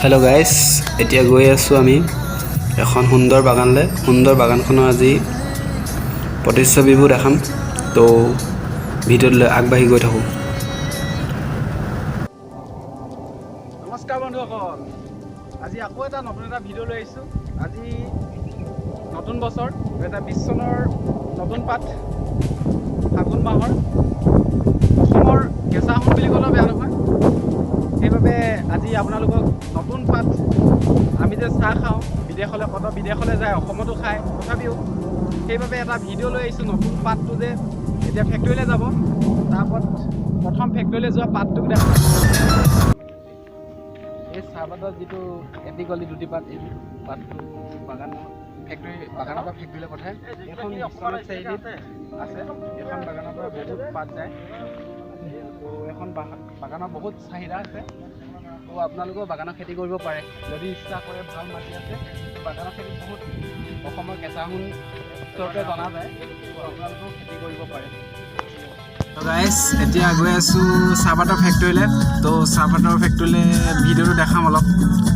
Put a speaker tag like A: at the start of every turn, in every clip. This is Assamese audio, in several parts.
A: हेलो गाइस এতিয়া গৈ আছো আমি এখন সুন্দৰ বাগানলে সুন্দৰ বাগানখনৰ আজি প্ৰতিচ্ছবিবোৰ দেখাম তো ভিডিঅ'লৈ আগবাঢ়ি গৈ থাকো।
B: নমস্কাৰ বন্ধুসকল, আজি আকৌ এটা নতুন এটা ভিডিঅ' লৈ আহিছোঁ। আজি নতুন বছৰ 2020 চনৰ নতুন পাঠ ফাগুন মাহৰ অসমৰ কেঁচা সোণ বুলি ক'লেও বেয়া নহয়। সেইবাবে আজি আপোনালোকক নতুন পাঠ আমি যে চাহ খাওঁ বিদেশলৈ কত বিদেশলৈ যায় অসমতো খায় তথাপিও সেইবাবে এটা ভিডিঅ' লৈ আহিছোঁ। নতুন পাতটো যে এতিয়া ফেক্টৰীলৈ যাব তাৰ ওপৰত প্ৰথম ফেক্টৰীলৈ যোৱা পাতটোক দেখা। এই চাহপাতৰ যিটো এটি গলি দুটি পাত এই পাতটো বাগানৰ পৰা ফেক্টৰীলৈ পঠায়। এখন বিশ্বনাথ চাৰিআলিত আছে, এখন বাগানৰ পৰা বহুত পাত যায়। তো এখন বাগানৰ বহুত চাহিদা আছে। তো আপোনালোকেও বাগানৰ খেতি কৰিব পাৰে যদি ইচ্ছা কৰে। ভাল মাটি আছে, বাগানৰ খেতি বহুত অসমৰ কেঁচা সোণ হিচাপে জনা যায়। তো আপোনালোকেও খেতি কৰিব পাৰে।
A: তো গাইস এতিয়া গৈ আছো চাহপাতৰ ফেক্টৰীলৈ। তো চাহপাতৰ ফেক্টৰীলৈ ভিডিঅ'টো দেখাম অলপ।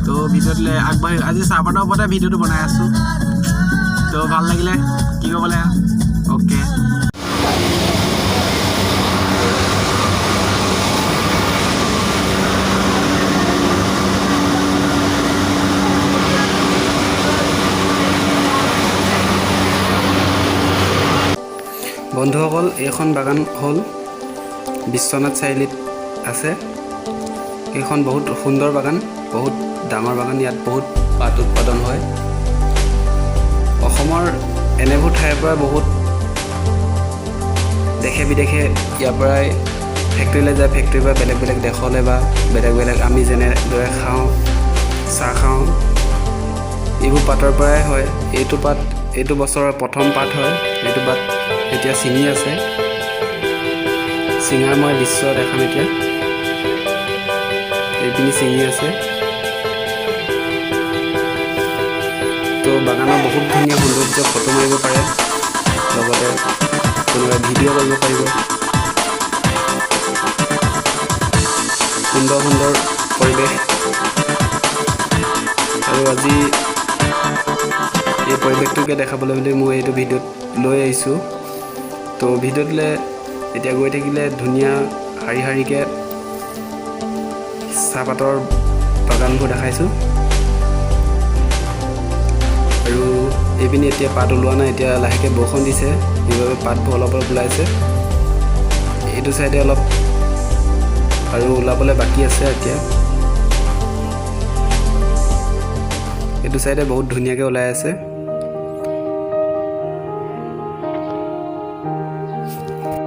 A: তো ভিডিঅ'টোলৈ আগবাঢ়ি আজি চাহপাতৰ ওপৰতে ভিডিঅ'টো বনাই আছো। তো ভাল লাগিলে কি ক'বলৈ অ'কে। বন্ধুসকল এইখন বাগান হ'ল বিশ্বনাথ চাৰিআলিত আছে। এইখন বহুত সুন্দৰ বাগান, বহুত ডাঙৰ বাগান। ইয়াত বহুত পাত উৎপাদন হয়। অসমৰ এনেবোৰ ঠাইৰ পৰা বহুত দেশে বিদেশে ইয়াৰ পৰাই ফেক্টৰীলৈ যায়। ফেক্টৰীৰ পৰা বেলেগ বেলেগ দেশলৈ বা বেলেগ বেলেগ আমি যেনেদৰে খাওঁ চাহ খাওঁ এইবোৰ পাতৰ পৰাই হয়। এইটো পাত এইটো বছৰৰ প্ৰথম পাত হয়। এইটো পাত এতিয়া ছিঙি আছে। ছিঙাৰ মই দৃশ্য দেখাম এতিয়া। এইপিনি ছিঙি আছে। তো বাগানৰ বহুত ধুনীয়া সৌন্দৰ্য ফটো মাৰিব পাৰে, লগতে কোনোবাই ভিডিঅ' কৰিব পাৰিব। সুন্দৰ সুন্দৰ পৰিৱেশ। আৰু আজি এই পৰিৱেশটোকে দেখাবলৈ বুলি মই এইটো ভিডিঅ'ত লৈ আহিছোঁ। তো ভিডিঅ'টোলৈ এতিয়া গৈ থাকিলে ধুনীয়া শাৰী শাৰীকৈ চাহপাতৰ বাগানবোৰ দেখাইছোঁ। আৰু এইপিনি এতিয়া পাত ওলোৱা নাই, এতিয়া লাহেকৈ বৰষুণ দিছে সেইবাবে পাতবোৰ অলপ অলপ ওলাইছে। এইটো চাইডে অলপ আৰু ওলাবলৈ বাকী আছে। এতিয়া এইটো চাইডে বহুত ধুনীয়াকৈ ওলাই আছে।